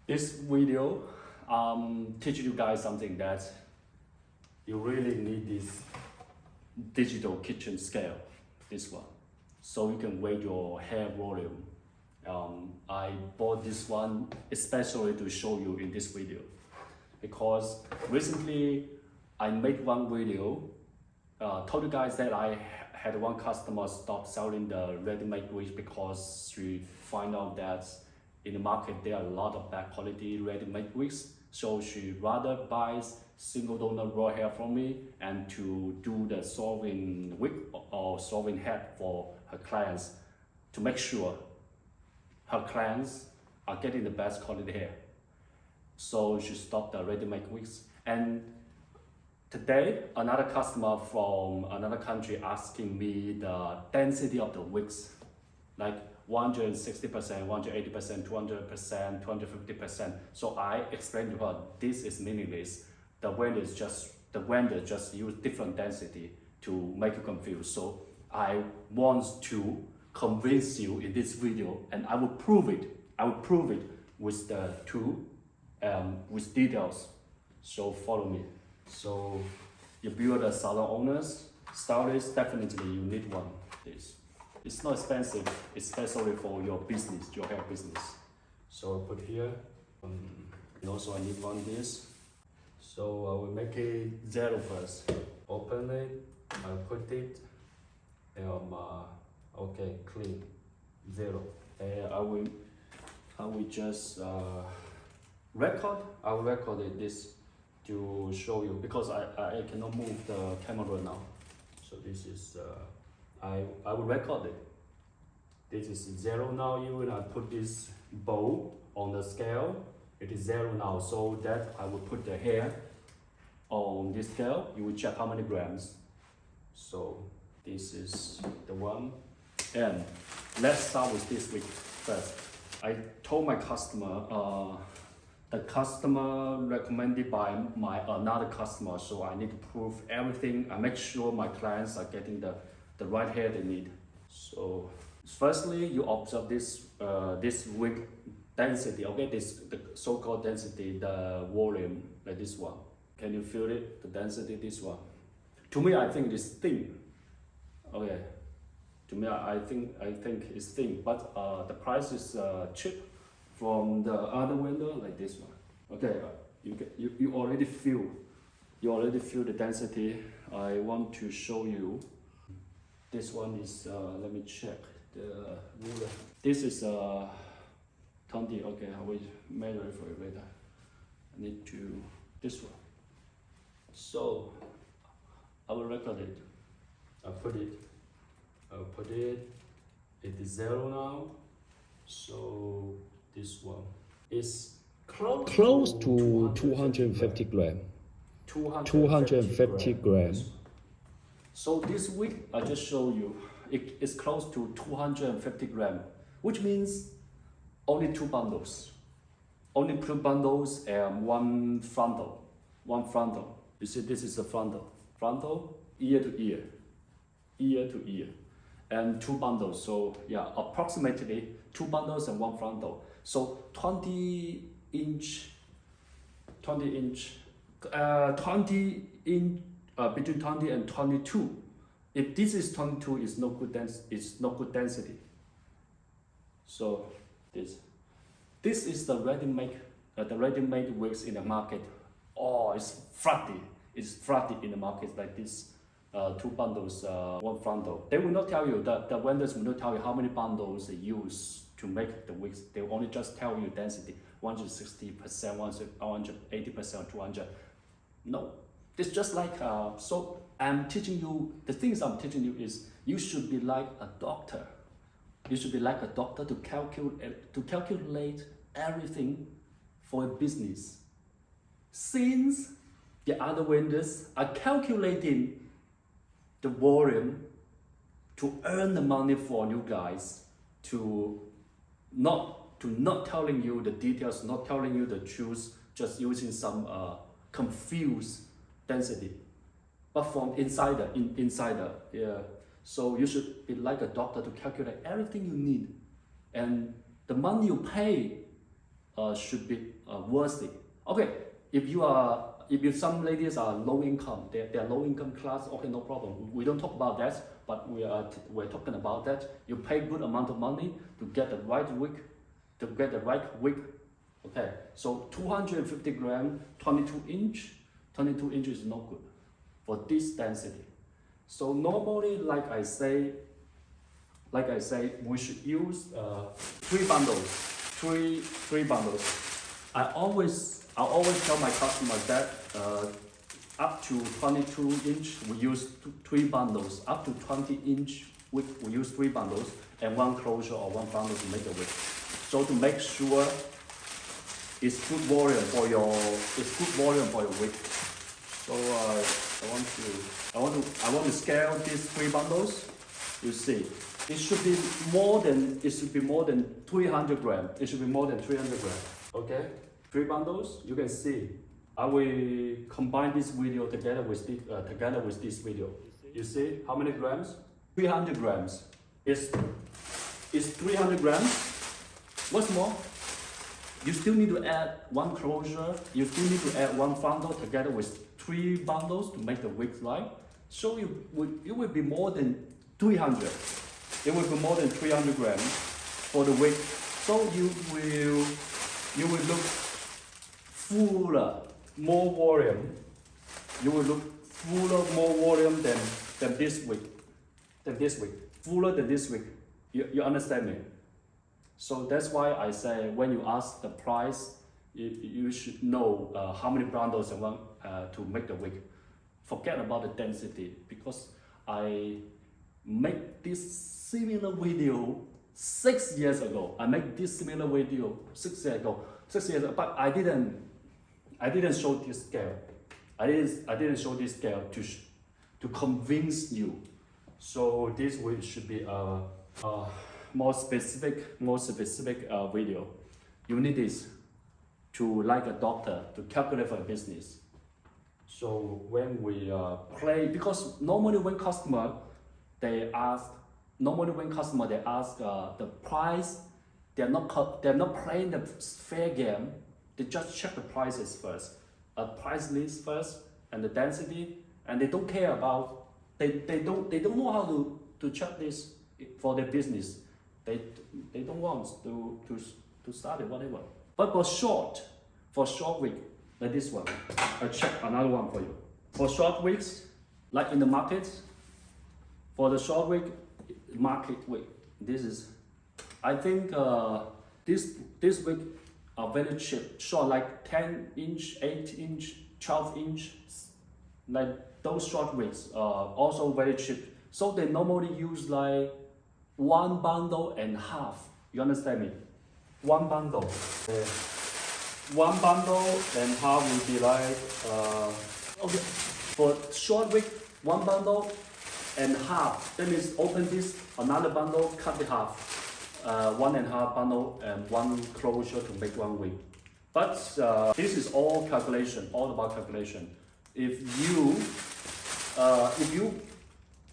This video teach you guys something that you really need this digital kitchen scale, this one, so you can weigh your hair volume. I bought this one especially to show you in this video because recently I made one video, told you guys that I had one customer stop selling the ready-made wigs because she find out that in the market there are a lot of bad quality ready-made wigs, so she rather buys single donor raw hair from me and to do the solving wig or solving head for her clients to make sure her clients are getting the best quality hair. So she stopped the ready-made wigs. And today, another customer from another country asking me the density of the wigs, like 160%, 180%, 200%, 250%. So I explained to her, this is meaningless. The vendor just use different density to make you confused. So I want to convince you in this video, and I will prove it. I will prove it with the with details. So follow me. So if you are the salon owners, stylists, definitely you need one. It's not expensive, especially for your business, your hair business. So I put here, and also I need one this. So I will make it 0 first. Open it, I put it, okay, clean, 0. And I will just record. I will record it this to show you because I cannot move the camera now. So this is I will record it. This is 0 now. Even I put this bow on the scale. It is 0 now. So that I will put the hair on this scale. You will check how many grams. So this is the one. And let's start with this wig first. I told my customer, the customer recommended by my another customer, so I need to prove everything. I make sure my clients are getting the right hair they need. So firstly, you observe this this wig density, okay? The so-called density, the volume, like this one. Can you feel it? The density, this one. To me, I think it's thin. Okay. To me, I think it's thin, but the price is cheap from the other window, like this one. Okay, you already feel the density. I want to show you. This one is let me check the ruler. This is 20. Okay, I will measure it for you later. I need to this one. So I will record it. I put it. It is 0 now. So this one is close to 250 grams. 250 grams. So this wig I just show you, it is close to 250 grams, which means only 2 bundles. Only 2 bundles and one frontal. You see, this is the frontal, ear to ear, and 2 bundles. So yeah, approximately 2 bundles and 1 frontal. So 20 inch, between 20 and 22. If this is 22, it's no good density. So this is the ready-made wigs in the market. Oh, it's fluffy. It's fluffy in the market like this. 2 bundles, 1 frontal. They will not tell you that the vendors will not tell you how many bundles they use to make the wigs. They will only just tell you density, 160%, 180%, 200. No, it's just like so. I'm teaching you the things I'm teaching you is you should be like a doctor. You should be like a doctor to calculate everything for a business. Since the other vendors are calculating the volume to earn the money for you guys, to not telling you the details, not telling you the truth, just using some confused density. But from insider, yeah. So you should be like a doctor to calculate everything you need, and the money you pay should be worthy. Okay, if some ladies are low income, they're low income class, okay, no problem. We don't talk about that, but we're talking about that. You pay good amount of money to get the right wig, Okay, so 250 gram, 22 inch is not good for this density. So normally, like I say, we should use three bundles. I always tell my customers that up to 22 inch we use three bundles. Up to 20 inch we use three bundles and one closure or one bundle to make a wig. So to make sure it's good volume for your wig. So I want to scale these three bundles. You see, it should be more than 300 grams. It should be more than 300 grams. Okay, three bundles. You can see. I will combine this video together with this video. You see how many grams? 300 grams. It's 300 grams. What's more? You still need to add one closure. You still need to add one bundle together with three bundles to make the wig right. So it will be more than 300. It will be more than 300 grams for the wig. So you will look fuller, more volume. You will look fuller, more volume than this wig. Fuller than this wig. You understand me? So that's why I say when you ask the price, you should know how many bundles you want to make the wig. Forget about the density, because I make this similar video 6 years ago. I make this similar video 6 years ago. But I didn't show this scale. I didn't show this scale to convince you. So this should be a more specific video. You need this to, like a doctor, to calculate for a business. So when we play, because normally when customer they ask the price, they're not playing the fair game. They just check the prices first, price list first, and the density, and they don't care about. They don't know how to check this for their business. They don't want to start it, whatever. But for short wig, like this one, I check another one for you. For short wigs, like in the market, for the short wig, market wig, this is, I think this wig are very cheap, short, like 10 inch, 8 inch, 12 inch, like those short wigs are also very cheap. So they normally use like one bundle and half. You understand me? One bundle. One bundle and half will be like okay. For short wig, one bundle and half. That means open this, another bundle, cut it half. 1.5 bundle and one closure to make one wig. But this is all calculation, all about calculation. If you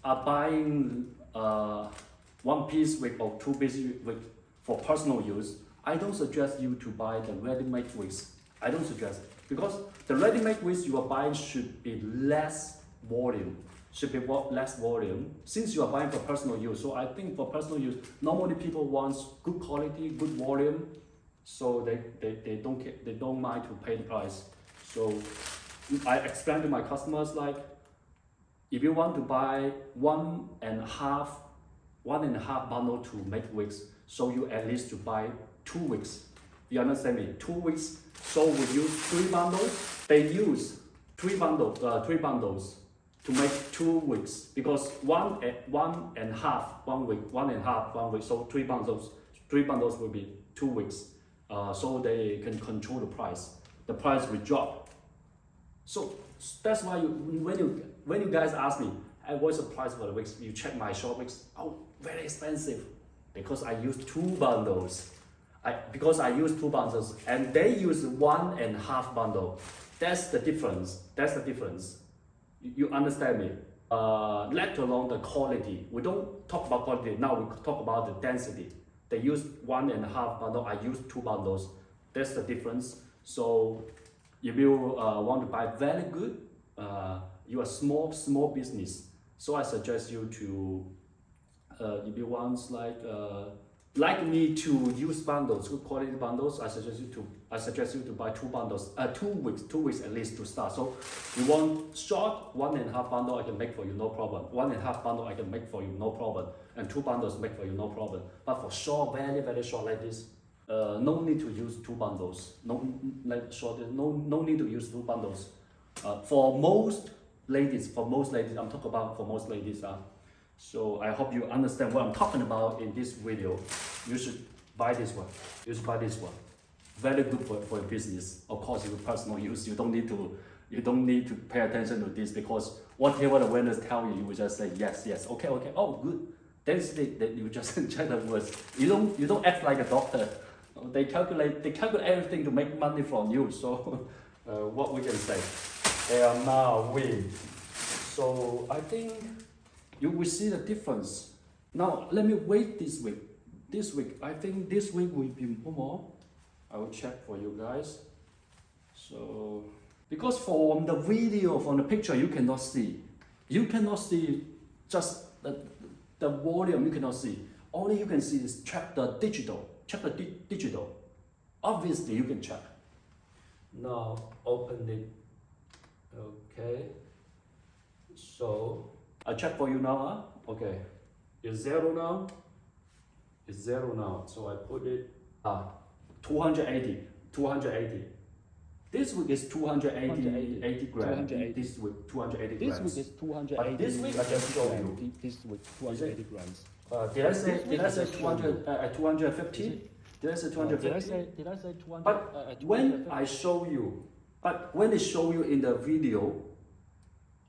are buying one piece wig or two piece wig for personal use, I don't suggest you to buy the ready-made wigs. I don't suggest, because the ready-made wigs you are buying should be less volume. Since you are buying for personal use. So I think for personal use, normally people want good quality, good volume, so they don't mind to pay the price. So I explain to my customers, like, if you want to buy 1.5 bundle to make wigs, so you at least to buy 2 wigs. You understand me? 2 wigs. So we use 3 bundles. They use 3 bundles to make 2 wigs, because one and half one wig. So 3 bundles will be 2 wigs. So they can control the price. The price will drop. So that's why when you guys ask me, hey, what's the price for the wigs? You check my short wigs. Oh, very expensive, because I use 2 bundles. And they use 1.5 bundle. That's the difference. You understand me? Let alone the quality. We don't talk about quality now. We talk about the density. They use 1.5 bundle. I use 2 bundles. That's the difference. So if you want to buy very good, you are small business. So I suggest you to, if you want like me to use bundles, good quality bundles, I suggest you to buy 2 bundles, 2 weeks at least to start. So you want short 1.5 bundle, I can make for you, no problem. 1.5 bundle I can make for you, no problem. And 2 bundles make for you, no problem. But for short, very short like this, no need to use 2 bundles. No need to use 2 bundles. For most ladies, I'm talking about for most ladies. So I hope you understand what I'm talking about in this video. You should buy this one. Very good for your business. Of course, your personal use. You don't need to pay attention to this, because whatever the vendors tell you, you will just say yes, okay, oh good. Then you just check the words. You don't act like a doctor. They calculate everything to make money from you. So what we can say? They are now win. So I think you will see the difference. Now let me wait this week. I think this week will be more. I will check for you guys. So because from the video, from the picture, you cannot see just the volume. You cannot see. Only you can see is check the digital. Obviously you can check. Now open it. Okay. So I check for you now. Okay. It's 0 now. So I put it 280. This week is 280 grams. This week 280 grams. This week is 280. But this week I just show you. This week 280 grams. Did I say 250? Did I say 250? Did I say 200? But when I show you, when they show you in the video,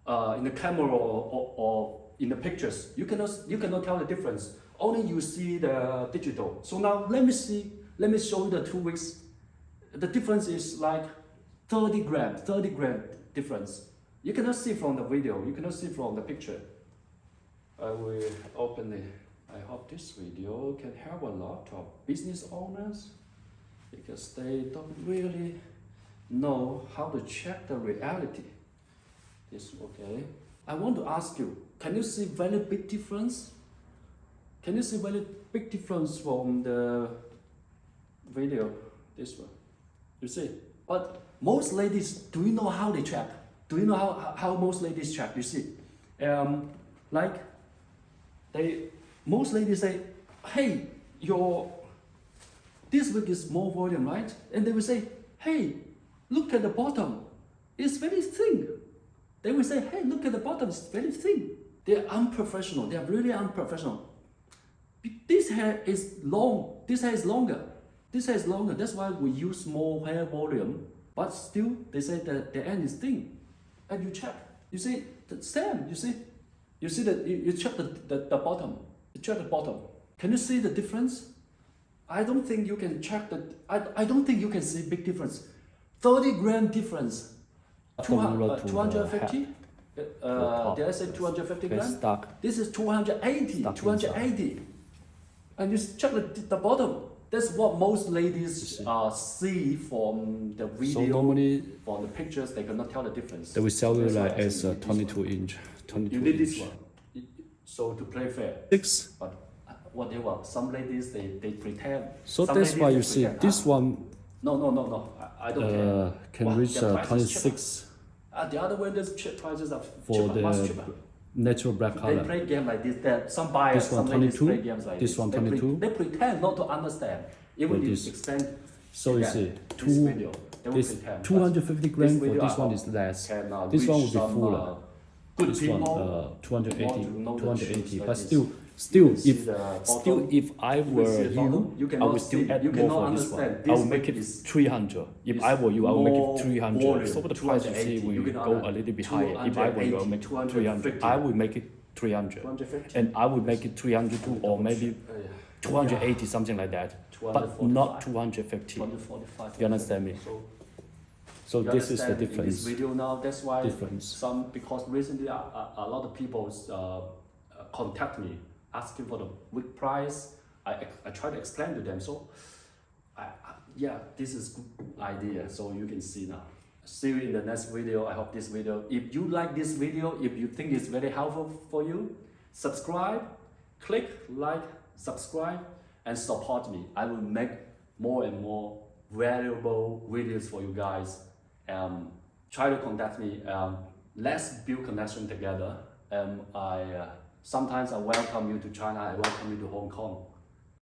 in the camera or in the pictures, you cannot tell the difference. Only you see the digital. So now let me show you the 2 weeks. The difference is like 30 gram difference. You cannot see from the video, you cannot see from the picture. I will open it. I hope this video can help a lot of business owners, because they don't really know how to check the reality. Okay. I want to ask you, can you see very big difference? Can you see very big difference from the video? This one. You see? But most ladies, do you know how they check? Do you know how most ladies check? You see? Most ladies say, hey, this week is more volume, right? And they will say, hey, look at the bottom, it's very thin. They will say, hey, look at the bottom, it's very thin. They're unprofessional, they're really unprofessional. This hair is long, this hair is longer. That's why we use more hair volume, but still they say that the end is thin. And you check, you see the same, you check the bottom. You check the bottom. Can you see the difference? I don't think you can check I don't think you can see big difference. 30 gram difference. 250? Did I say 250 grams? This is 280. And you check the bottom. That's what most ladies see from the video, so normally, from the pictures. They cannot tell the difference. They will sell you like as a 22 inch. You need this one. So to play fair. 6. But whatever, some ladies they pretend. So that's why you see this one. No. I don't care. Can reach 26. The other one, there's prices are for the natural black color. They play game like this. That some buyers, this one some ladies 22. play games like This one 22. They pretend not to understand. Even if you extend. So you see, this video, they will this pretend. 250 grams for video this one is less. Can, this one will be some, fuller. Good This people, 280, like but this. still, if I were you, I would still add more for this one. I will make it 300. If I were you, I will make it 300. So the price you see will go a little bit higher. If I were you, I will make it 300. I will make it 300, and I will make it 300 too, or maybe 280, something like that. But not 250. You understand me? So this is the difference. In this video now, that's why difference. Because recently a lot of people contact me asking for the wig price. I try to explain to them. So yeah, this is good idea. So you can see now. See you in the next video. I hope this video, if you like this video, if you think it's very helpful for you, subscribe, click like, subscribe, and support me. I will make more and more valuable videos for you guys. Try to contact me. Let's build connection together. Sometimes I welcome you to China. I welcome you to Hong Kong.